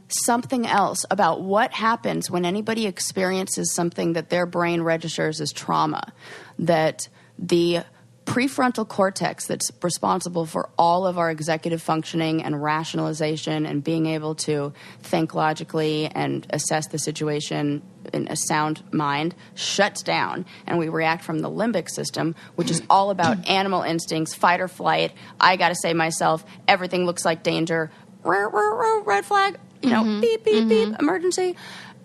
something else about what happens when anybody experiences something that their brain registers as trauma. That the prefrontal cortex that's responsible for all of our executive functioning and rationalization and being able to think logically and assess the situation in a sound mind shuts down, and we react from the limbic system, which is all about animal instincts, fight or flight. I gotta save myself. Everything looks like danger. Red flag. Beep, beep, beep. Emergency.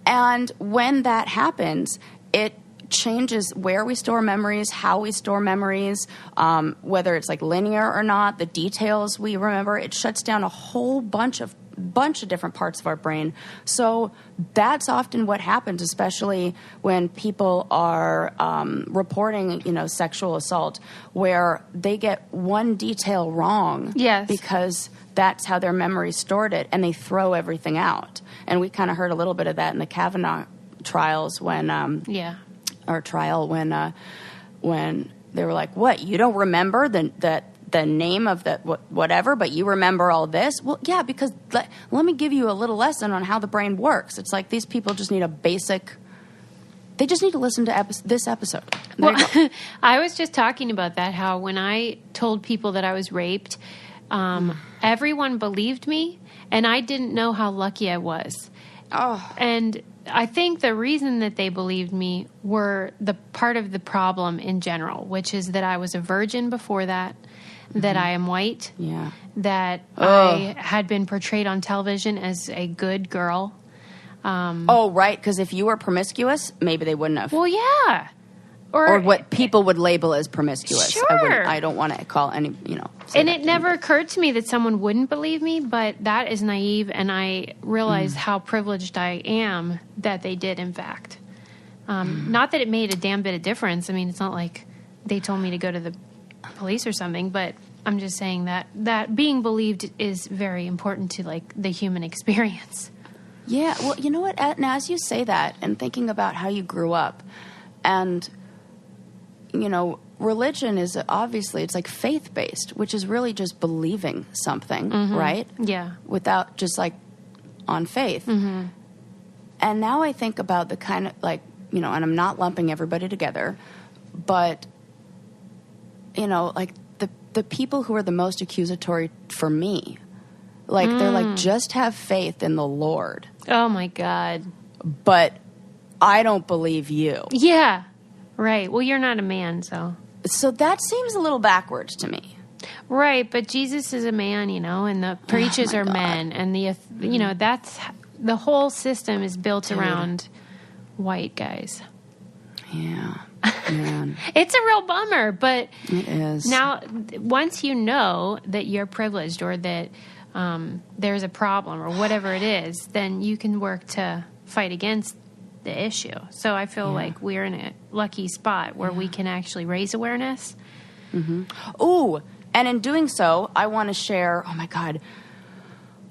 And when that happens, it changes where we store memories, how we store memories, whether it's linear or not, the details we remember. It shuts down a whole bunch of different parts of our brain. So that's often what happens, especially when people are reporting, sexual assault, where they get one detail wrong because that's how their memory stored it, and they throw everything out. And we kind of heard a little bit of that in the Kavanaugh trials when when they were like, what, you don't remember the name of the whatever, but you remember all this? Well, yeah, because let me give you a little lesson on how the brain works. It's like these people just need they just need to listen to this episode. Well, I was just talking about that, how when I told people that I was raped, everyone believed me. And I didn't know how lucky I was. Oh. And I think the reason that they believed me were the part of the problem in general, which is that I was a virgin before that, that I am white, that I had been portrayed on television as a good girl. Right, because if you were promiscuous, maybe they wouldn't have. Well, yeah. Or what people would label as promiscuous. Sure. I don't want to call any, And it never occurred to me that someone wouldn't believe me, but that is naive, and I realized how privileged I am that they did, in fact. Not that it made a damn bit of difference. I mean, it's not like they told me to go to the police or something, but I'm just saying that being believed is very important to, like, the human experience. Yeah, well, you know what? Now, as you say that, and thinking about how you grew up, and religion is obviously, it's like faith-based, which is really just believing something, right? Yeah. Without just like on faith. Mm-hmm. And now I think about the kind of like, and I'm not lumping everybody together, but, like the people who are the most accusatory for me, like they're like, just have faith in the Lord. Oh my God. But I don't believe you. Yeah. Right. Well, you're not a man, so. So that seems a little backwards to me. Right, but Jesus is a man, and the preachers are men, and that's the whole system is built around white guys. Yeah, man. It's a real bummer, but it is. Now, once you know that you're privileged or that there's a problem or whatever it is, then you can work to fight against the issue. So I feel like we're in a lucky spot where we can actually raise awareness. Mm-hmm. Ooh, and in doing so, I want to share, oh my God,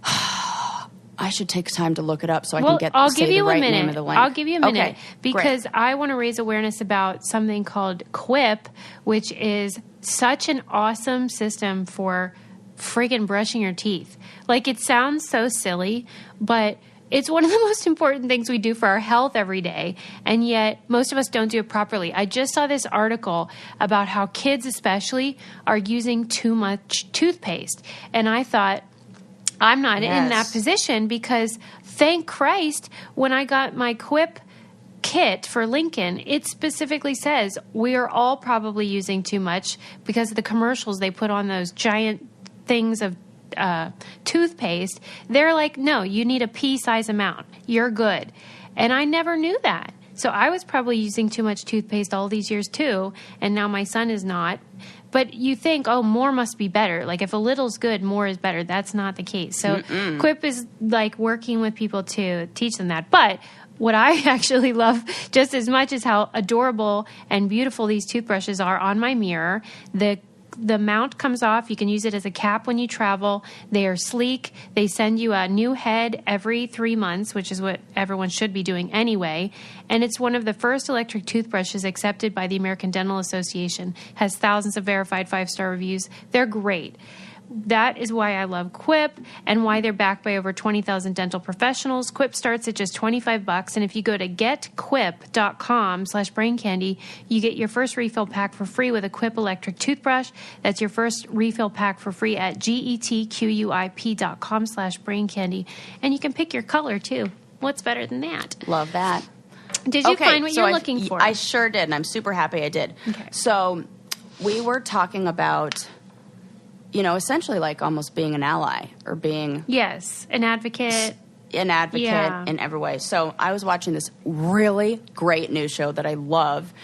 I should take time to look it up so I can get the right name of the link. I'll give you a minute because great. I want to raise awareness about something called Quip, which is such an awesome system for friggin' brushing your teeth. Like, it sounds so silly, but it's one of the most important things we do for our health every day, and yet most of us don't do it properly. I just saw this article about how kids especially are using too much toothpaste, and I thought, I'm not in that position because, thank Christ, when I got my Quip kit for Lincoln, it specifically says we are all probably using too much because of the commercials they put on those giant things of toothpaste. They're like, no, you need a pea-size amount. You're good. And I never knew that. So I was probably using too much toothpaste all these years too, and now my son is not. But you think, more must be better. Like, if a little's good, more is better. That's not the case. So Quip is like working with people to teach them that. But what I actually love just as much is how adorable and beautiful these toothbrushes are on my mirror. The mount comes off. You can use it as a cap when you travel. They are sleek. They send you a new head every 3 months, which is what everyone should be doing anyway. And it's one of the first electric toothbrushes accepted by the American Dental Association. Has thousands of verified 5-star reviews. They're great. That is why I love Quip and why they're backed by over 20,000 dental professionals. Quip starts at just $25, and if you go to getquip.com/braincandy, you get your first refill pack for free with a Quip electric toothbrush. That's your first refill pack for free at getquip.com/braincandy, and you can pick your color too. What's better than that? Love that. Did you find what you're looking for? I sure did, and I'm super happy I did. Okay. So we were talking about, essentially like almost being an ally or being... Yes, an advocate. An advocate in every way. So I was watching this really great news show that I love.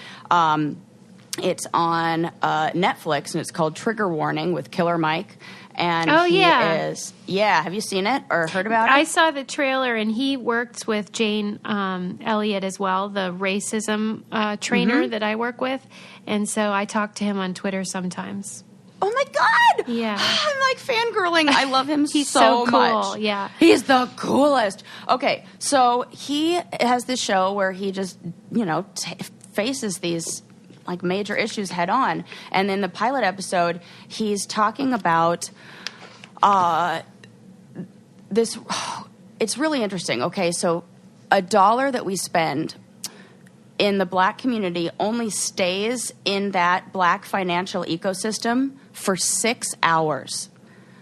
It's on Netflix, and it's called Trigger Warning with Killer Mike. And he is... Yeah, have you seen it or heard about it? I saw the trailer, and he works with Jane Elliott as well, the racism trainer that I work with. And so I talk to him on Twitter sometimes. Oh my God! Yeah. I'm like fangirling. I love him He's so cool. much. Yeah. He's the coolest. Okay, so he has this show where he just, faces these like major issues head on. And in the pilot episode, he's talking about this. It's really interesting. Okay, so $1 that we spend in the black community only stays in that black financial ecosystem for 6 hours.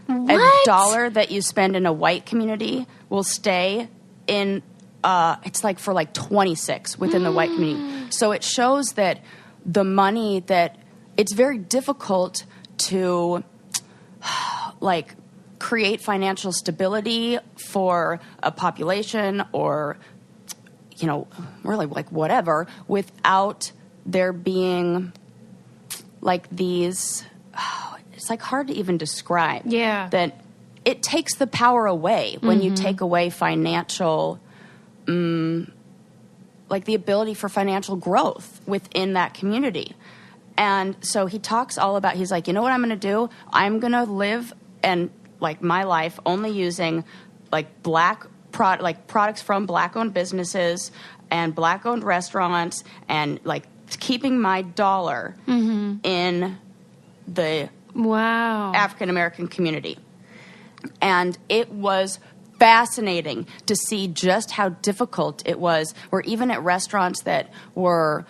What? A dollar that you spend in a white community will stay in, it's like for like 26 within the white community. So it shows that the money that, it's very difficult to like create financial stability for a population or, you know, really like whatever, without there being like these, it's like hard to even describe. Yeah. That it takes the power away when you take away financial, like the ability for financial growth within that community. And so he talks all about, he's like, you know what I'm going to do? I'm going to live and like my life only using like products from black-owned businesses and black-owned restaurants and like keeping my dollar in the African-American community. And it was fascinating to see just how difficult it was, or even at restaurants that were,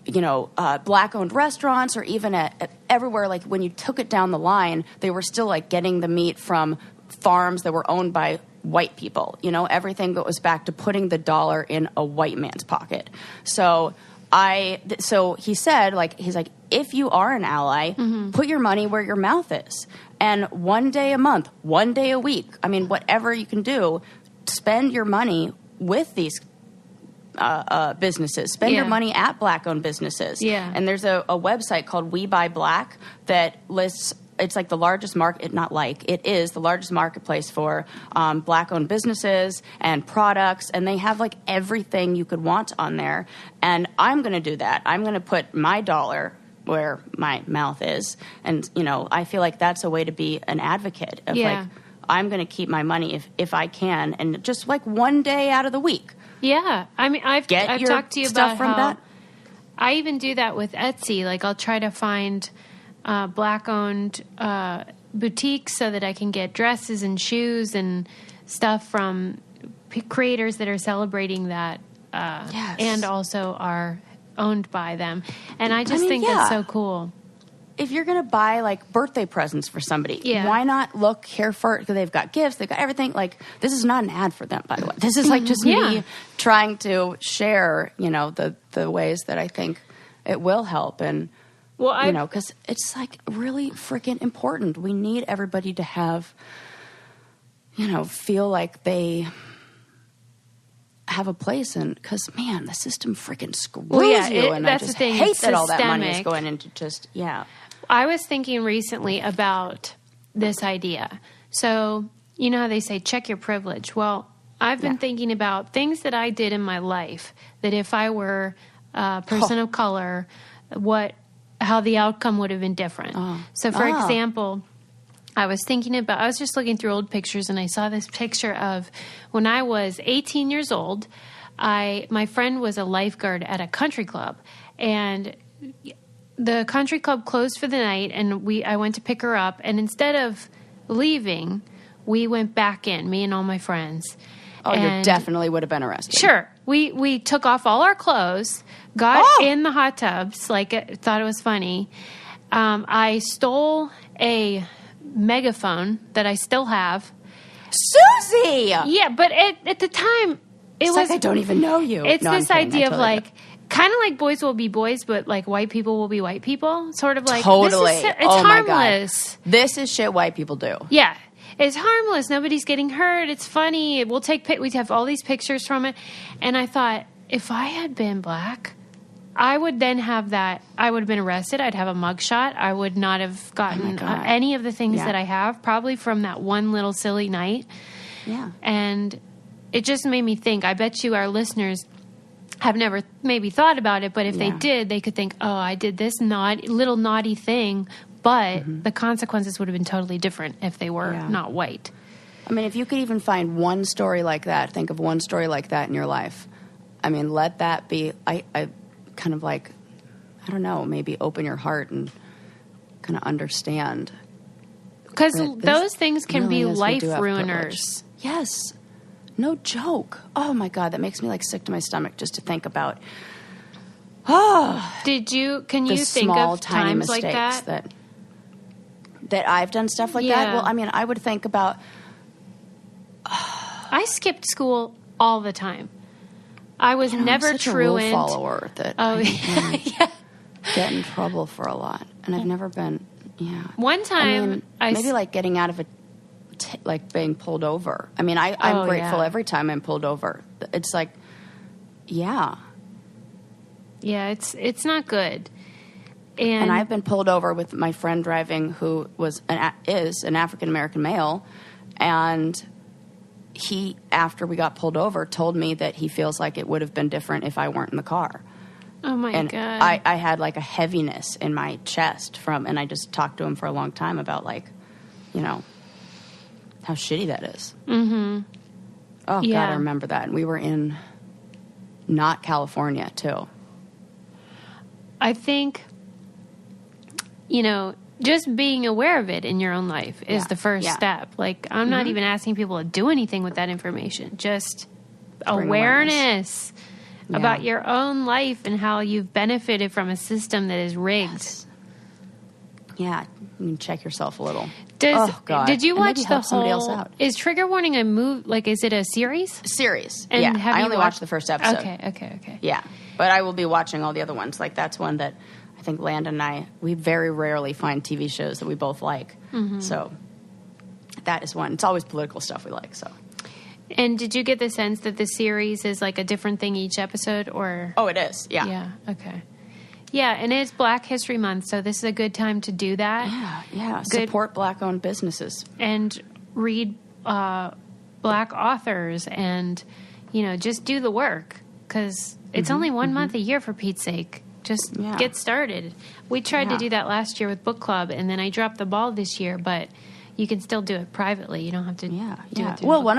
you know, black-owned restaurants, or even at everywhere, like when you took it down the line, they were still like getting the meat from farms that were owned by white people. You know, everything goes back to putting the dollar in a white man's pocket. So he said, like, he's like, if you are an ally, put your money where your mouth is. And one day a month, one day a week, I mean, whatever you can do, spend your money with these businesses. Spend your money at black-owned businesses. Yeah. And there's a website called We Buy Black that lists, it's like the largest it is the largest marketplace for black-owned businesses and products, and they have like everything you could want on there. And I'm going to do that. I'm going to put my dollar where my mouth is. And, you know, I feel like that's a way to be an advocate of like, I'm going to keep my money if I can, and just like one day out of the week. Yeah. I mean, I've talked to you about from how that. I even do that with Etsy. Like, I'll try to find black-owned boutiques so that I can get dresses and shoes and stuff from creators that are celebrating that and also are owned by them. And I just think that's so cool. If you're going to buy like birthday presents for somebody, why not look here for, because they've got gifts, they've got everything. Like, this is not an ad for them, by the way. This is like just me trying to share, you know, the ways that I think it will help. And, you know, because it's like really freaking important. We need everybody to have, you know, feel like they have a place in, because man, the system freaking screws you, and I just hate that all that money is going into just I was thinking recently about this idea. So you know how they say check your privilege. Well, I've been thinking about things that I did in my life that if I were a person of color, how the outcome would have been different. So for example, I was just looking through old pictures, and I saw this picture of when I was 18 years old. My friend was a lifeguard at a country club, and the country club closed for the night, and I went to pick her up, and instead of leaving, we went back in, me and all my friends. Oh, you definitely would have been arrested. Sure. We took off all our clothes, got in the hot tubs, like, thought it was funny. I stole a megaphone that I still have. Susie! Yeah, but at the time, it was like I don't even know you. It's this idea of like, kind of like boys will be boys, but like white people will be white people. Sort of like, totally. It's harmless. This is shit white people do. Yeah. It's harmless. Nobody's getting hurt. It's funny. We have all these pictures from it. And I thought, if I had been black, I would then have that. I would have been arrested. I'd have a mugshot. I would not have gotten any of the things that I have, probably from that one little silly night. Yeah. And it just made me think. I bet you our listeners have never maybe thought about it, but if they did, they could think, oh, I did this little naughty thing, but the consequences would have been totally different if they were not white. I mean, if you could even find one story like that, think of one story like that in your life. I mean, let that be, I kind of like, I don't know, maybe open your heart and kind of understand. Because those things can be life ruiners. Yes. No joke. Oh my God, that makes me like sick to my stomach just to think about. Can you think of times like that? That I've done stuff like Yeah. that? Well, I mean, I would think about... I skipped school all the time. I was never I'm such truant. a rule follower that I get in trouble for a lot. And I've never been... Yeah. One time, maybe like getting out of like being pulled over. I mean, I'm grateful every time I'm pulled over. It's like, yeah. Yeah, it's not good. And I've been pulled over with my friend driving, who is an African American male, and he, after we got pulled over, told me that he feels like it would have been different if I weren't in the car. Oh my and God. I had like a heaviness in my chest and I just talked to him for a long time about like, how shitty that is. Mm-hmm. Oh God, I remember that. And we were in not California too. I think, just being aware of it in your own life is the first step. Like, I'm not even asking people to do anything with that information. Just awareness. About your own life and how you've benefited from a system that is rigged. Yes. Yeah, you can check yourself a little. Did you watch the whole? Somebody else out. Is Trigger Warning a move? Like, is it a series? Series. And yeah, have I you only watched the first episode. Okay. Yeah, but I will be watching all the other ones. Like, that's one that I think Landon and we very rarely find TV shows that we both like. Mm-hmm. So that is one. It's always political stuff we like. So. And did you get the sense that the series is like a different thing each episode, or? Oh, it is. Yeah. Yeah. Okay. Yeah, and it's Black History Month, so this is a good time to do that. Yeah. Support Black-owned businesses and read Black authors, and just do the work, because it's only 1 month a year, for Pete's sake. Just get started. We tried to do that last year with book club, and then I dropped the ball this year, but. You can still do it privately. You don't have to do it through Well, one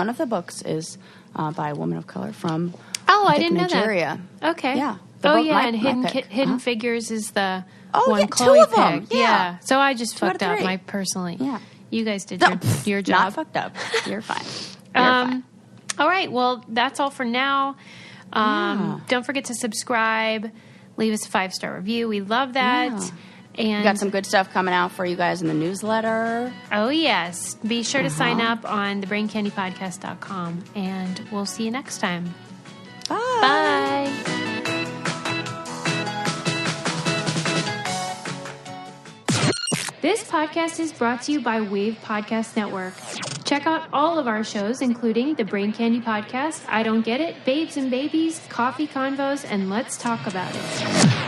of the books is by a woman of color from I didn't know Nigeria. That. Okay. Yeah. And Hidden Figures is the one yeah, Chloe two of them. picked. Yeah. So I just fucked up 3. personally. Yeah. You guys did your job. Not fucked up. You're fine. You're fine. All right. Well, that's all for now. Don't forget to subscribe. Leave us a 5-star review. We love that. Yeah. And we got some good stuff coming out for you guys in the newsletter. Oh, yes. Be sure to sign up on thebraincandypodcast.com, and we'll see you next time. Bye. Bye. This podcast is brought to you by Wave Podcast Network. Check out all of our shows, including The Brain Candy Podcast, I Don't Get It, Babes and Babies, Coffee Convos, and Let's Talk About It.